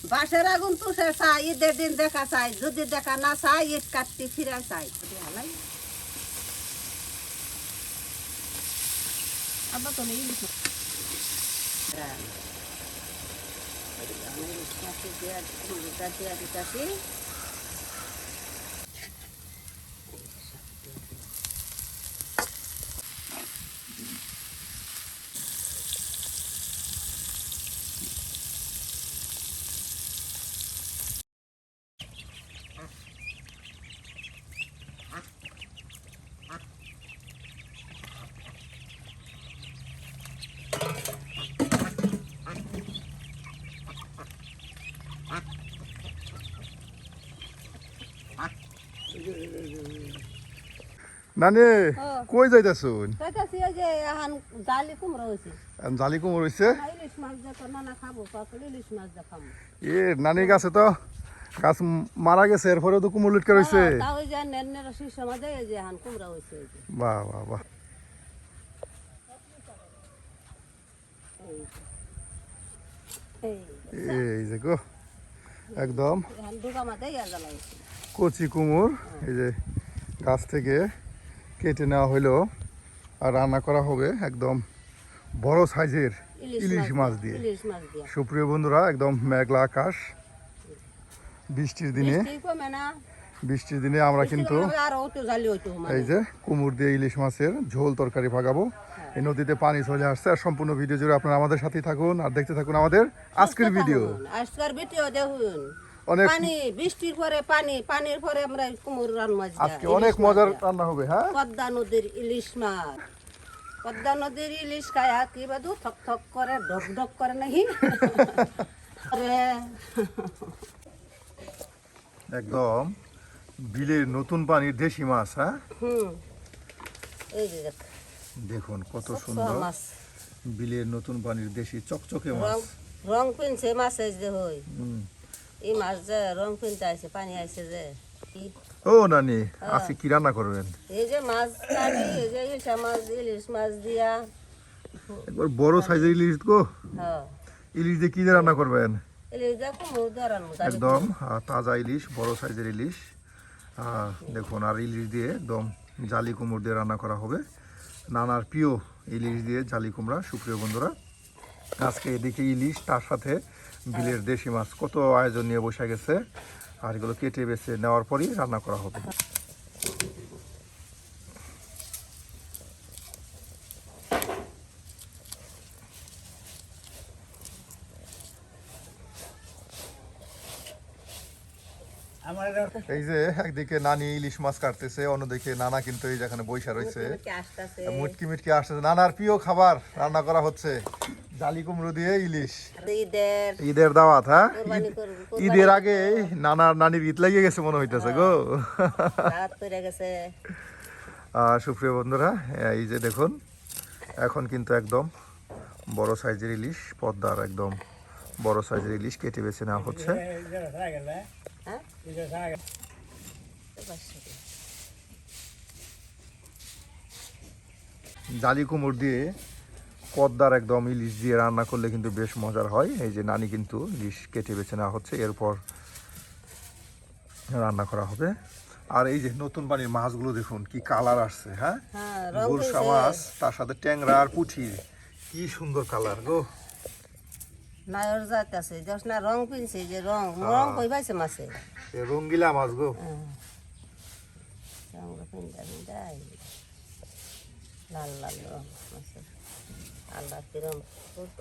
বাঁশের আগুন তুষে চাই, ঈদের দিন দেখা চাই, যদি দেখা না চাই ঈদ কাটতে ফিরে চাই। আবার তো নেই দিতেছি। নানি কই যাইতাছুন? যাইতাছি ওই যে এখন জালি কুমড়ো হইছে। জালি কুমড় হইছে? ইলিশ মাছ দিয়ে তো নানা খাবো, কাকড়ি ইলিশ মাছ দিয়ে খাবো। এ নানির কাছে তো গাছ মারা গেছে, এরপরেও তো কুমড় লুটকা রইছে। তা ওই যে নেনের শীর্ষ মাঝে এই যে এখন কুমড়া হইছে। বাহ বাহ বাহ। এই যে গো একদম কচি কুমড়, এই যে গাছ থেকে কেটে নেওয়া হইলো আর রান্না করা হবে একদম বড় সাইজের ইলিশ মাছ দিয়ে। সুপ্রিয় বন্ধুরা, একদম মেঘলা আকাশ, বৃষ্টির দিনে আমরা কিন্তু এই যে কুমড় দিয়ে ইলিশ মাছের ঝোল তরকারি ভাগাবো। এই নদীতে পানি চলে আসছে। আর সম্পূর্ণ ভিডিও জুড়ে আপনারা আমাদের সাথেই থাকুন আর দেখতে থাকুন আমাদের আজকের ভিডিও। অনেক পানি, বৃষ্টির পরে পানি, পানির পরে আমরা কুমড় রান্না, আজকে অনেক মজার রান্না হবে। হ্যাঁ, পদ্মা নদীর ইলিশ মাছ, পদ্মা নদীর ইলিশ খায়া কি বাদু থক থক করে, ঢক ঢক করে নাকি। একদম বিলের নতুন পানির দেশি মাছ। হ্যাঁ, এই যে দেখুন কত সুন্দর বিলের নতুন পানির দেশি চকচকে মাছ। রং পিনছে মাছে যে হই, এই মাছ যে রং পিনতে আইছে, পানি আইছে যে। ও নানি, আজকে কি রান্না করবেন? এই যে মাছ কাটি, এই যে ইলশা মাছ, ইলিশ মাছ দিয়া একবার বড় সাইজের ইলিশ গো। হ্যাঁ, ইলিশ দিয়ে কি দিয়ে রান্না করবেন? ইলিশ দিয়ে কুমড় দিয়ে রান্না। একদম তাজা ইলিশ, বড় সাইজের ইলিশ। দেখুন, আর ইলিশ দিয়ে একদম জালি কুমড় দিয়ে রান্না করা হবে। নানার প্রিয় ইলিশ দিয়ে জালি কুমড়া। সুপ্রিয় বন্ধুরা, আজকে এদিকে ইলিশ, তার সাথে বিলের দেশি মাছ, কত আয়োজন নিয়ে বসে গেছে। আর এগুলো কেটে বেছে নেওয়ার পরই রান্না করা হবে। এই যে একদিকে নানি ইলিশ মাছ কাটতেছে, অন্যদিকে নানা কিন্তু এই যেখানে বৈশা রয়েছে, মুটকি মিটকি আসতেছে। নানার প্রিয় খাবার রান্না করা হচ্ছে, জালি কুমড়ো দিয়ে ইলিশ। ঈদের দাওয়াত। হ্যাঁ, ঈদের আগে নানার নানির ঈদ লাগিয়ে গেছে মনে হইতেছে গো। সুপ্রিয় বন্ধুরা, এই যে দেখুন, এখন কিন্তু একদম বড় সাইজের ইলিশ, পদ্মার একদম বড় সাইজের ইলিশ কেটে বেছে নেওয়া হচ্ছে। জালি কুমড় দিয়ে পদ্মার একদম ইলিশ দিয়ে রান্না করলে কিন্তু বেশ মজার হয়। এই যে নানি কিন্তু ইলিশ কেটে বেছে নেওয়া হচ্ছে, এরপর রান্না করা হবে। আর এই যে নতুন পানির মাছগুলো দেখুন কি কালার আসছে। হ্যাঁ, গুলশা মাছ, তার সাথে ট্যাংরা আর পুঁটি, কি সুন্দর কালার গো। নায়র জাত আছে, দশ না রং পিনছে, যে রং রং কই পাইছে মাছে, রঙ্গিলা মাছ গো। লাল লাল রং মাছের, আল্লাহ কিরম ছোট।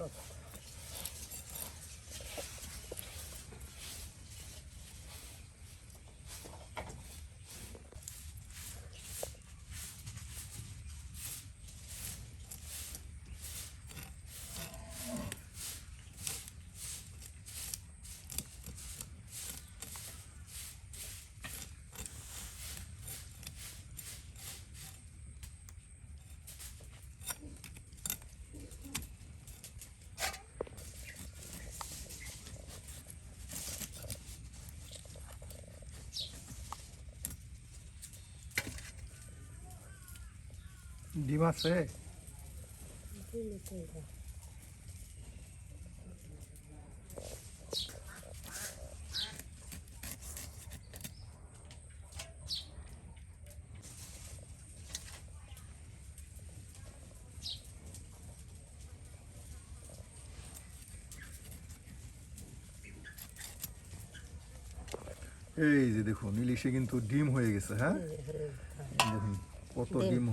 ডিম আছে? এই যে দেখুন ইলিশে কিন্তু ডিম হয়ে গেছে, হ্যাঁ দেখুন কত ডিম।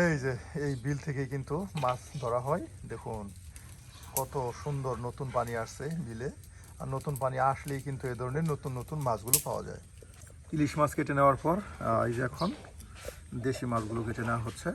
এই যে এই বিল থেকে কিন্তু মাছ ধরা হয়, দেখুন কত সুন্দর নতুন পানি আসছে বিলে। আর নতুন পানি আসলেই কিন্তু এই ধরনের নতুন নতুন মাছগুলো পাওয়া যায়। ইলিশ মাছ কেটে নেওয়ার পর এই যে এখন দেশি মাছগুলো কেটে নেওয়া হচ্ছে।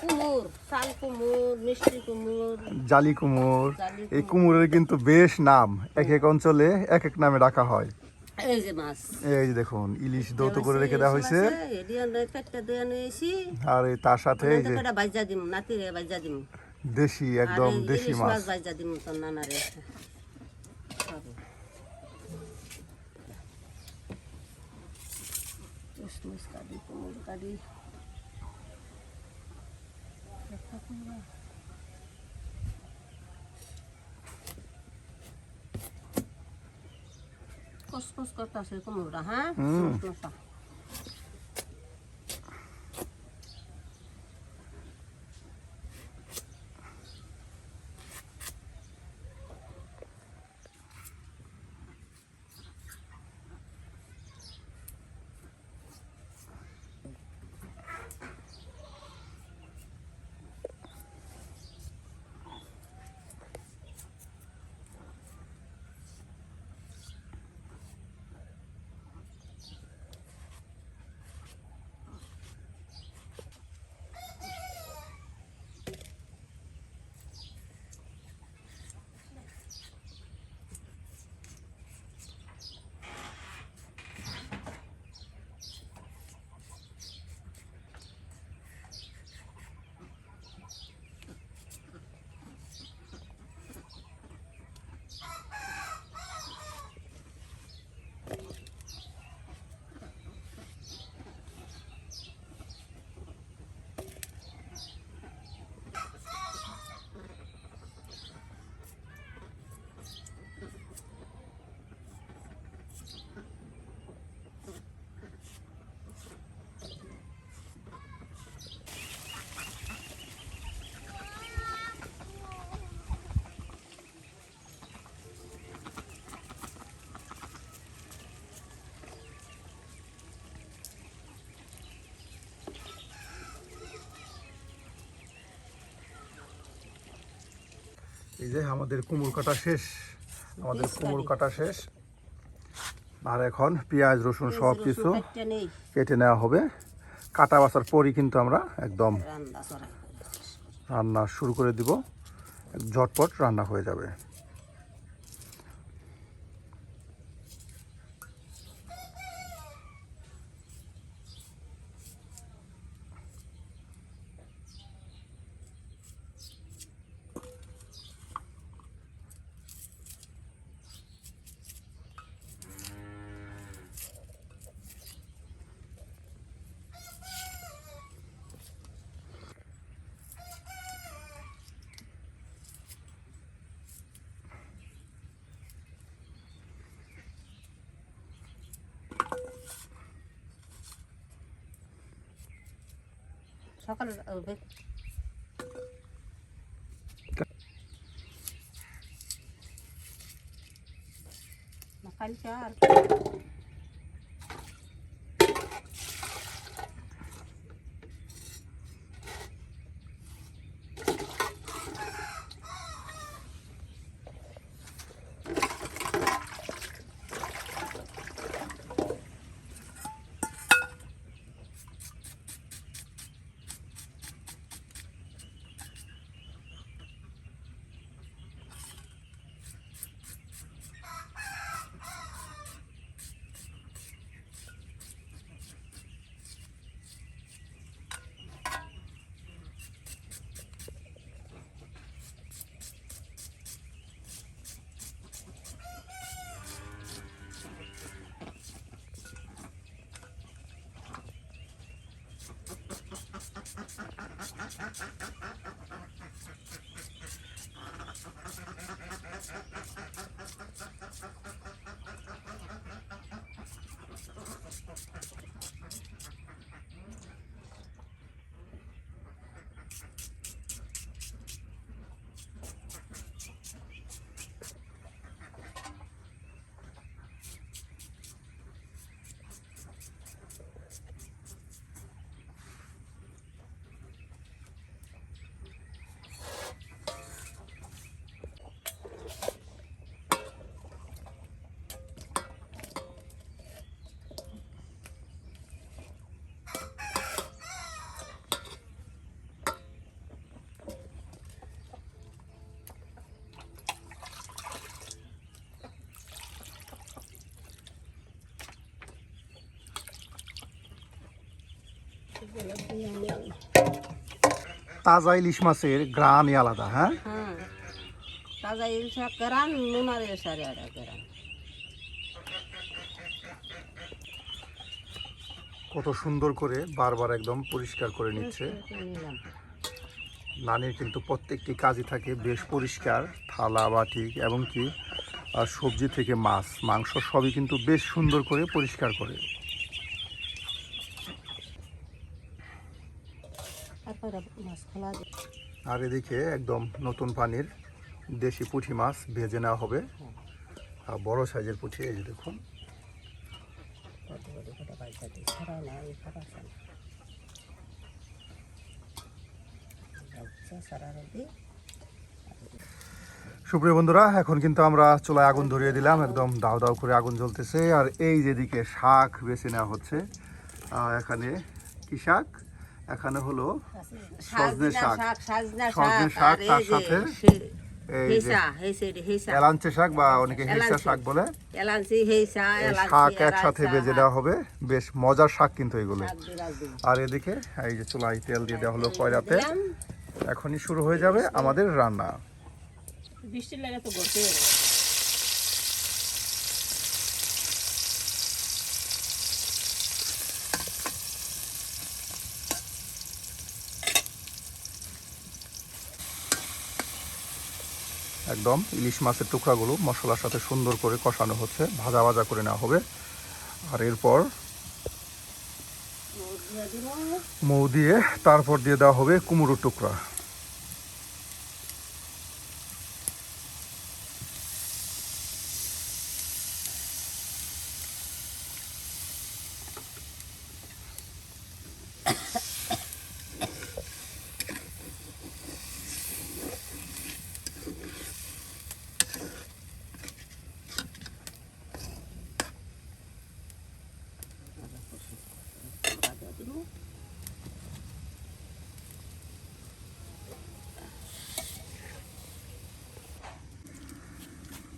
কুমড়, শাল কুমড়, মিষ্টি কুমড়, জালি কুমোর, জালি এই কুমড়। কুমোরের কিন্তু বেশ নাম, এক এক অঞ্চলে এক এক নামে ডাকা হয়। এই যে মাছ এই যে দেখুন ইলিশ দৌত করে রেখে দেওয়া হয়েছে, আর এই তার সাথে এই যে বাজা দিম নাতিরে বাজা দিম দেশি একদম দেশি ইলিশ মাছ। মাছ বাজা দিম তোর নানারে কিশমিশ কাটি কুমড় কাটি কুচকুচ করতেছে কুমড়া, হ্যাঁ মশলা। এই যে আমাদের কুমড় কাটা শেষ, আমাদের কুমড় কাটা শেষ। আর এখন পেঁয়াজ রসুন সব কিছু কেটে নেওয়া হবে। কাটা বাছার পরই কিন্তু আমরা একদম রান্না শুরু করে দিব, ঝটপট রান্না হয়ে যাবে। সকালে হবে। না কালকে আর তাজা ইলিশ মাছের গ্রামই আলাদা। হ্যাঁ, হ্যাঁ তাজা ইলিশ কেরান নুনার সারে আড়া কেরান। কত সুন্দর করে বারবার একদম পরিষ্কার করে নিচ্ছে। নিলাম নানির কিন্তু প্রত্যেকটি কাজই থাকে বেশ পরিষ্কার, থালা বাটি এবং কি আর সবজি থেকে মাছ মাংস সবই কিন্তু বেশ সুন্দর করে পরিষ্কার করে। তারপরে মাছ খোলা যায়। আর এদিকে একদম নতুন পানির দেশি পুঁটি মাছ ভেজে নেওয়া হবে। আর বড় সাইজের পুঁটি, এই যে দেখুন। কত বড় কত পয়সা দিয়ে ছাড়া না এই খাবার সারা দিয়ে। সুপ্রিয় বন্ধুরা, এখন কিন্তু আমরা চুলায় আগুন ধরিয়ে দিলাম, একদম দাও দাও করে আগুন জ্বলতেছে। আর এই যেদিকে শাক বেছে নেওয়া হচ্ছে, এখানে কি শাক? এখানে হলো সজনে শাক। সজনে শাক, তার সাথে এই যে এলাঞ্চে শাক বা অনেকে হেঁচা শাক বলে, এই শাক একসাথে ভেজে দেওয়া হবে। বেশ মজার শাক কিন্তু এগুলো। আর এদিকে এই যে চুলায় তেল দিয়ে দেওয়া হলো কয়লাতে। এখনই শুরু হয়ে যাবে আমাদের রান্না। বৃষ্টির লাগে তো গড়তে একদম ইলিশ মাছের টুকরাগুলো মশলার সাথে সুন্দর করে কষানো হচ্ছে, ভাজা ভাজা করে নেওয়া হবে। আর এরপর মৌ দিয়ে তারপর দিয়ে দেওয়া হবে কুমড়োর টুকরা।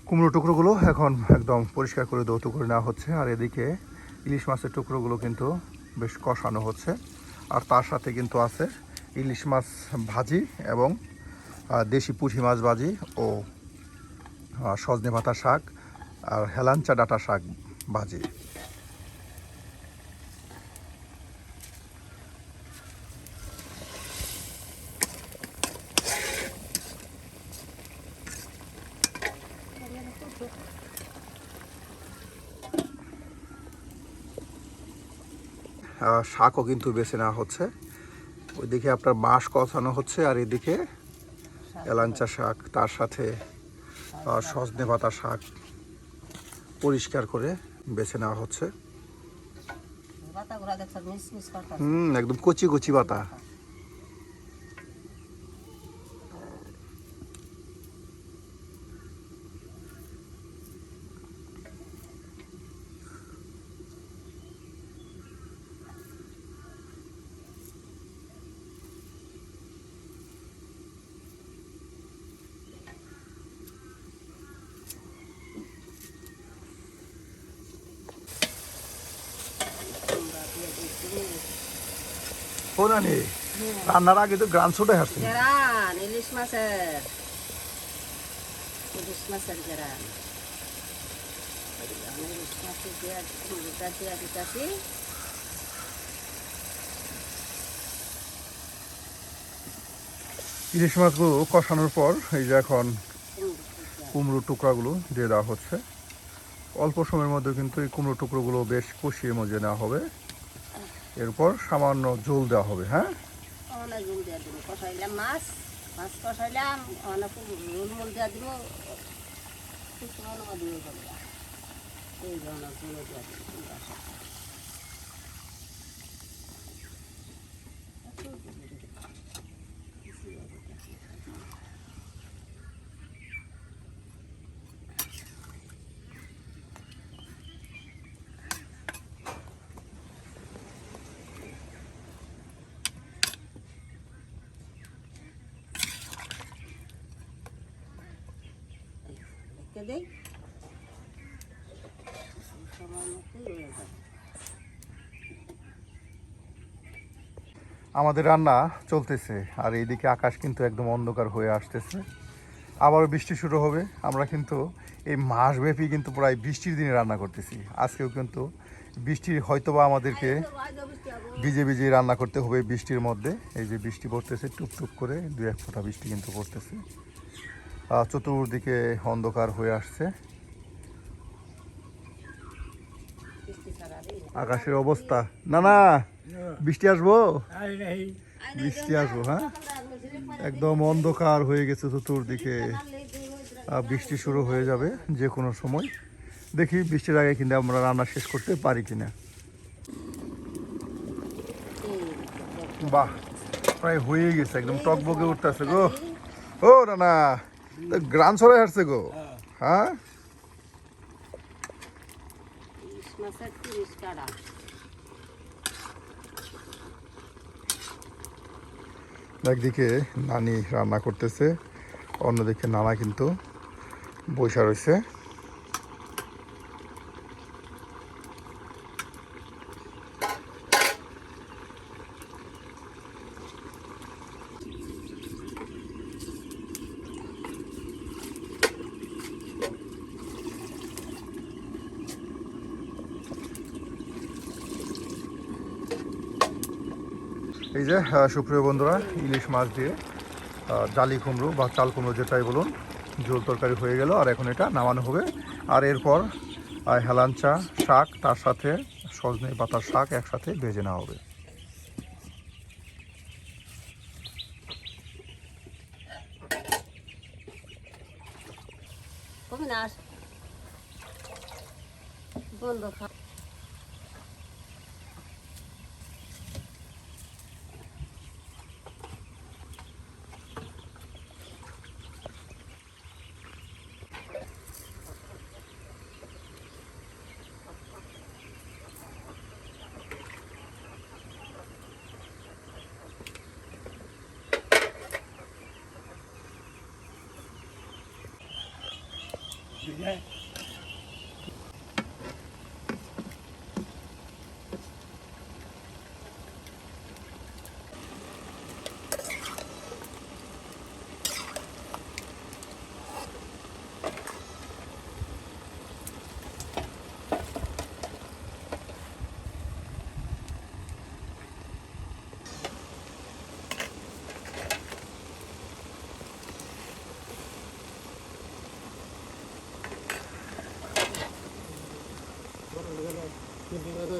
কুমড়ো টুকরোগুলো এখন একদম পরিষ্কার করে ধৌত করে নেওয়া হচ্ছে। আর এদিকে ইলিশ মাছের টুকরোগুলো কিন্তু বেশ কষানো হচ্ছে। আর তার সাথে কিন্তু আছে ইলিশ মাছ ভাজি এবং দেশি পুঁটি মাছ ভাজি ও সজনে পাতা শাক আর হেলাঞ্চা ডাঁটা শাক ভাজি। শাকও কিন্তু বেছে নেওয়া হচ্ছে। ওই ওইদিকে আপনার বাঁশ কষানো হচ্ছে আর এদিকে এলাঞ্চা শাক, তার সাথে সজনে পাতা শাক পরিষ্কার করে বেছে নেওয়া হচ্ছে। পাতাগুলো দেখছো মিস করতেছে। একদম কচি কচি পাতা। রান্নার আগে তো গ্রান ছোটে হাসছে। গেরান ইলিশ মাছের গেরান ইলিশ মাছের দিয়া দিতাছি। ইলিশ মাছগুলো কষানোর পর এই যে এখন কুমড়োর টুকরাগুলো দিয়ে দেওয়া হচ্ছে। অল্প সময়ের মধ্যে কিন্তু এই কুমড়োর টুকরোগুলো বেশ কষিয়ে মজে নেওয়া হবে। এরপর সামান্য জল দেওয়া হবে। হ্যাঁ, অনেক জল দিয়ে দিব। কষাইলাম মাছ কষাইলাম, অনেক জল দিয়ে দিব। এই ধরনের জল দিয়ে দিব। দেই সময় মতো রয়ে যাবে। আমাদের রান্না চলতেছে আর এইদিকে আকাশ কিন্তু একদম অন্ধকার হয়ে আসতেছে। আবারও বৃষ্টি শুরু হবে। আমরা কিন্তু এই মাসব্যাপী কিন্তু প্রায় বৃষ্টির দিনে রান্না করতেছি। আজকেও কিন্তু বৃষ্টি হয়তোবা আমাদেরকে ভিজে ভিজে রান্না করতে হবে বৃষ্টির মধ্যে। এই যে বৃষ্টি পড়তেছে, টুপটুপ করে 2-1 ফোঁটা বৃষ্টি কিন্তু পড়তেছে। চতুর্দিকে অন্ধকার হয়ে আসছে। আকাশের অবস্থা না বৃষ্টি আসবো, বৃষ্টি আসবো। হ্যাঁ, একদম অন্ধকার হয়ে গেছে চতুর্দিকে। বৃষ্টি শুরু হয়ে যাবে যে কোনো সময়। দেখি বৃষ্টির আগে কিন্তু আমরা রান্না শেষ করতে পারি কিনা। বাহ, প্রায় হয়ে গেছে, একদম টকবকে উঠতেছে গো। ও রানা গ্রান ছড়াই আসছে গো। হ্যাঁ, একদিকে নানি রান্না করতেছে, অন্যদিকে নানা কিন্তু বসে রয়েছে। এই যে সুপ্রিয় বন্ধুরা, ইলিশ মাছ দিয়ে জালি কুমড়ো বা চাল কুমড়ো যেটাই বলুন, ঝোল তরকারি হয়ে গেল। আর এখন এটা নামানো হবে। আর এরপর হেলাঞ্চা শাক, তার সাথে সজনে পাতার শাক একসাথে ভেজে নেওয়া হবে। বন্ধ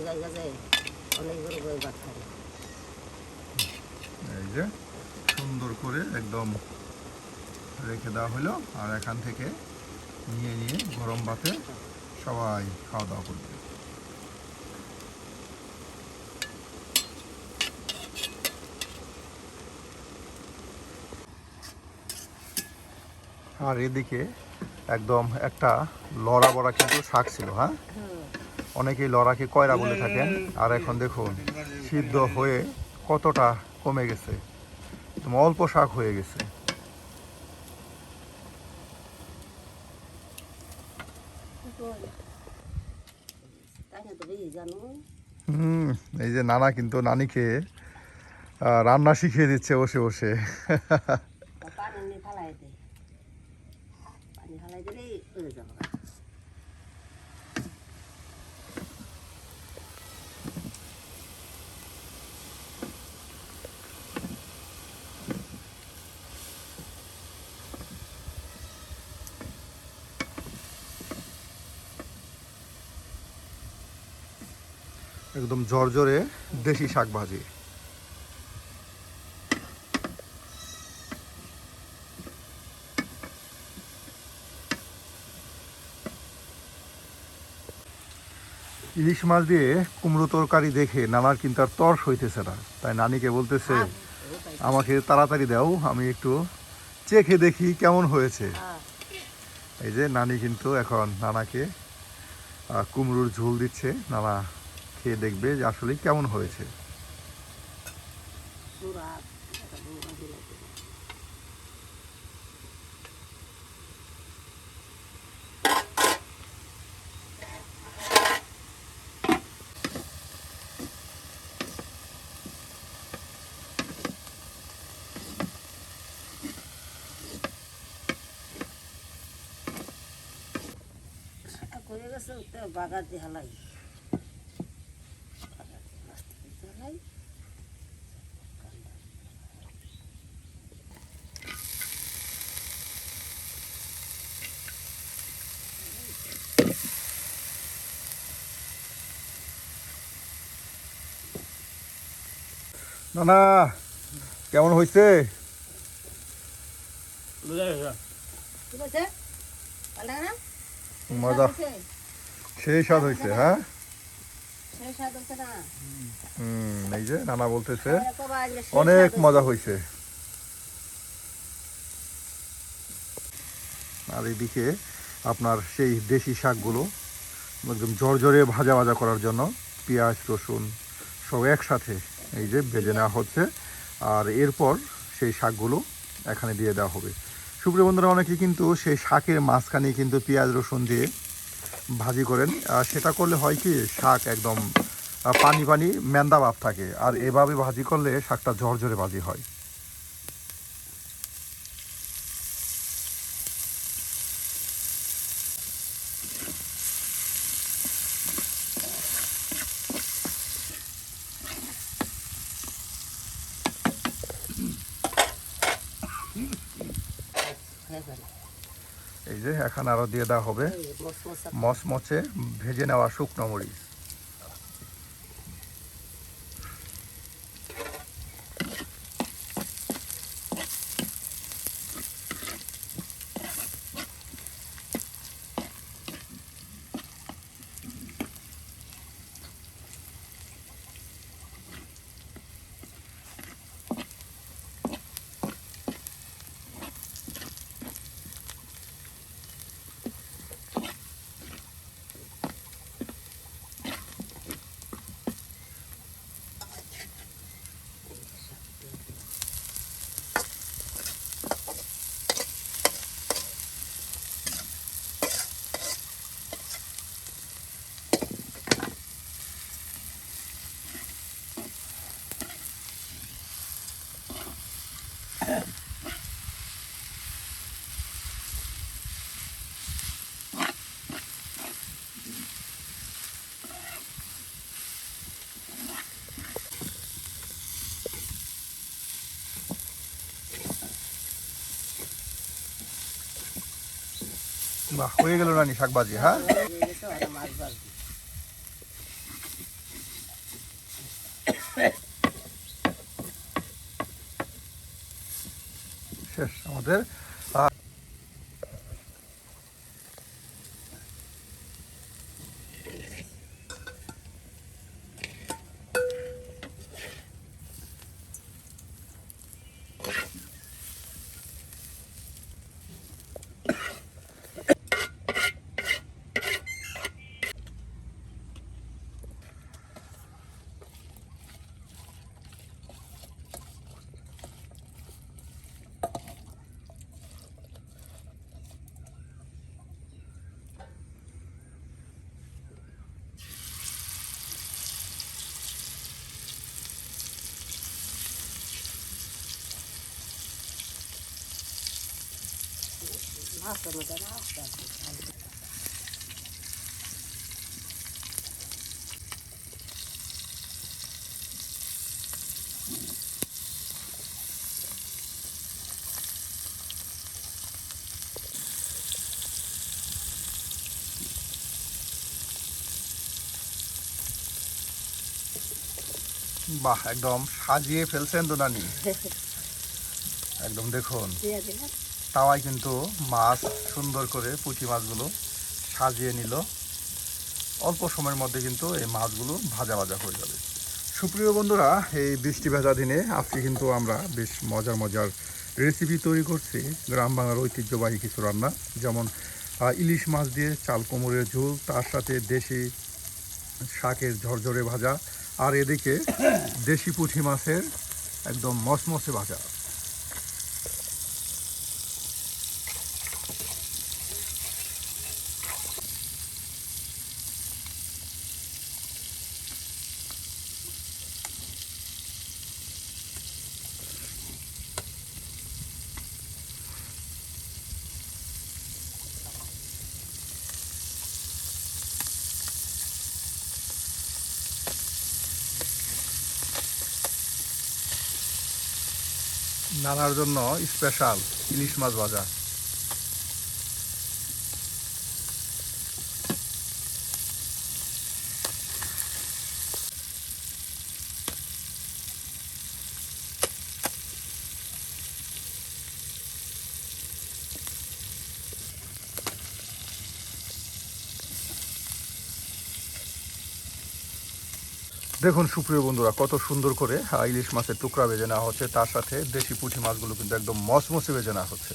জায়গা যায়, অনেক বড় বড় বাচ্চা। যে সুন্দর করে একদম রেখে দেওয়া হলো, আর এখান থেকে নিয়ে নিয়ে গরম ভাতে সবাই খাওয়া দাওয়া করবে। আর এদিকে একদম একটা লড়া বড়া কিন্তু শাক ছিল, হ্যাঁ অনেকেই লড়াকে কয়রা বলে থাকেন, আর এখন দেখুন সিদ্ধ হয়ে কতটা কমে গেছে, অল্প শাক হয়ে গেছে। এই যে নানা কিন্তু নানিকে রান্না শিখিয়ে দিচ্ছে বসে বসে। একদম ঝরঝরে দেশি শাক ভাজি। ইলিশ মাছ দিয়ে কুমড়ো তরকারি দেখে নানার কিন্তু আর তর্স হইতেছে না, তাই নানিকে বলতেছে আমাকে তাড়াতাড়ি দাও, আমি একটু চেখে দেখি কেমন হয়েছে। এই যে নানি কিন্তু এখন নানাকে কুমড়োর ঝোল দিচ্ছে, নানা খেয়ে দেখবে যে আসলে কেমন হয়েছে। করে গেছে বাগার দিয়ে হালাই নানা কেমন হয়েছে? মজা, সেই স্বাদ হয়েছে। হ্যাঁ এই যে নানা বলতেছে অনেক মজা হয়েছে। আর এদিকে আপনার সেই দেশি শাকগুলো একদম ঝরঝরে ভাজা ভাজা করার জন্য পেঁয়াজ রসুন সব একসাথে এই যে ভেজে নেওয়া হচ্ছে, আর এরপর সেই শাকগুলো এখানে দিয়ে দেওয়া হবে। সুপ্রিয় বন্ধুরা, অনেকে কিন্তু সেই শাকের মাঝখানে কিন্তু পেঁয়াজ রসুন দিয়ে ভাজি করেন, আর সেটা করলে হয় কি শাক একদম পানি পানি ম্যান্দা ভাব থাকে, আর এভাবে ভাজি করলে শাকটা ঝরঝরে ভাজি হয়। এই যে এখন আরো দিয়ে দেওয়া হবে মচমচে ভেজে নেওয়া শুকনো মরিচ। বাহ, হয়ে গেল রানী শাকবাজি। হ্যাঁ মাছ ভাজি শেষ আমাদের। মাছের মধ্যে না আস্তে আস্তে বাহ, একদম সাজিয়ে ফেলছেন তো নানি, একদম দেখুন দিয়ে দিলাম। তাওয়ায় কিন্তু মাছ সুন্দর করে পুঁটি মাছগুলো সাজিয়ে নিল। অল্প সময়ের মধ্যে কিন্তু এই মাছগুলো ভাজা ভাজা হয়ে যাবে। সুপ্রিয় বন্ধুরা, এই বৃষ্টি ভেজা দিনে আজকে কিন্তু আমরা বেশ মজার মজার রেসিপি তৈরি করছি। গ্রাম বাংলার ঐতিহ্যবাহী কিছু রান্না, যেমন ইলিশ মাছ দিয়ে চাল কোমরের ঝোল, তার সাথে দেশি শাকের ঝরঝরে ভাজা, আর এদিকে দেশি পুঁটি মাছের একদম মচমচে ভাজা। নানার জন্য স্পেশাল ইলিশ মাছ ভাজা। দেখুন সুপ্রিয় বন্ধুরা, কত সুন্দর করে ইলিশ মাছের টুকরা ভেজে নেওয়া হচ্ছে, তার সাথে দেশি পুঁটি মাছগুলো কিন্তু একদম মচমচে ভেজে নেওয়া হচ্ছে।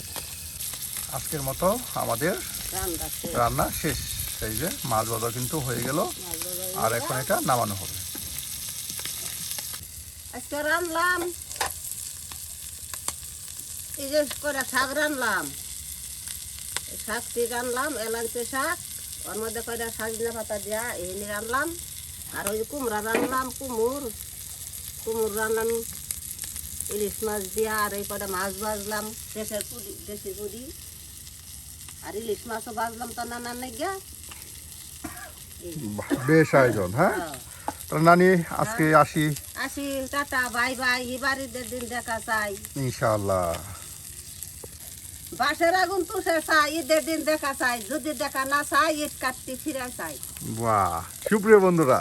আজকের মতো আমাদের রান্না শেষ। এই যে মাছ ভাজা কিন্তু হয়ে গেল, আর এখন এটা নামানো হবে। আজকে রানলাম এই যে করে শাক রানলাম, শাকটি রানলাম এলাঞ্চে শাক, ওর মধ্যে কয়টা সজনে পাতা দিয়া এই রানলাম। আর ওই কুমড়া রানলাম, কুমুর রানলাম ইলিশ মাছ দিয়া, আর এই কয়টা মাছ ভাজলাম দেশি পুরি, আর ইলিশ মাছও ভাজলাম তো নানার নেগিয়া। বেশ আয়োজন। হ্যাঁ, তাহলে নানি আজকে আসি, টাটা, বাই বাই। এবারে দিন দেখা চাই ইনশাআল্লাহ। বাসের আগুন তুষে চাই, ঈদের দিন দেখা চাই, যদি দেখা না চাই ঈদ কাটতে ফিরে চাই। বাহ, সুপ্রিয় বন্ধুরা,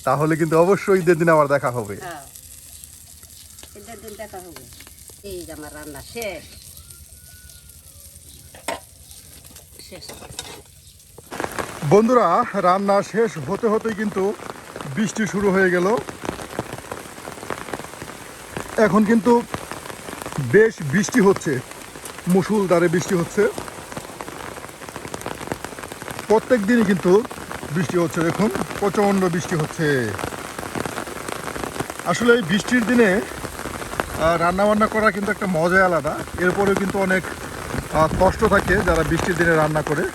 তাহলে কিন্তু অবশ্যই ঈদের দিন আবার দেখা হবে। ঈদের দিন দেখা হবে। এই যে আমার রান্না শেষ। বন্ধুরা, রান্না শেষ হতে হতেই কিন্তু বৃষ্টি শুরু হয়ে গেল। এখন কিন্তু বেশ বৃষ্টি হচ্ছে, মুষলধারে বৃষ্টি হচ্ছে। প্রত্যেক দিনই কিন্তু বৃষ্টি হচ্ছে, দেখুন প্রচণ্ড বৃষ্টি হচ্ছে। আসলে এই বৃষ্টির দিনে রান্নাবান্না করা কিন্তু একটা মজাই আলাদা। এরপরেও কিন্তু অনেক কষ্ট থাকে, যারা বৃষ্টির দিনে রান্না করে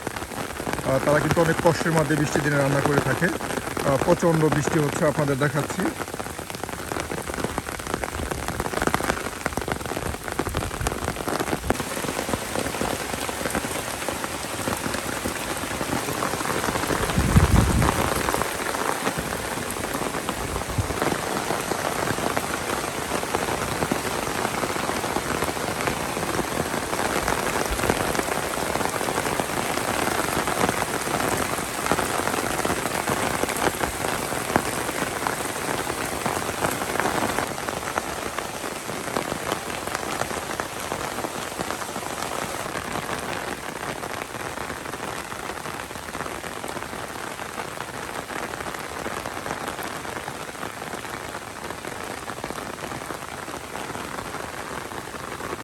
তারা কিন্তু অনেক কষ্টের মধ্যে বৃষ্টির দিনে রান্না করে থাকে। প্রচণ্ড বৃষ্টি হচ্ছে, আপনাদের দেখাচ্ছি।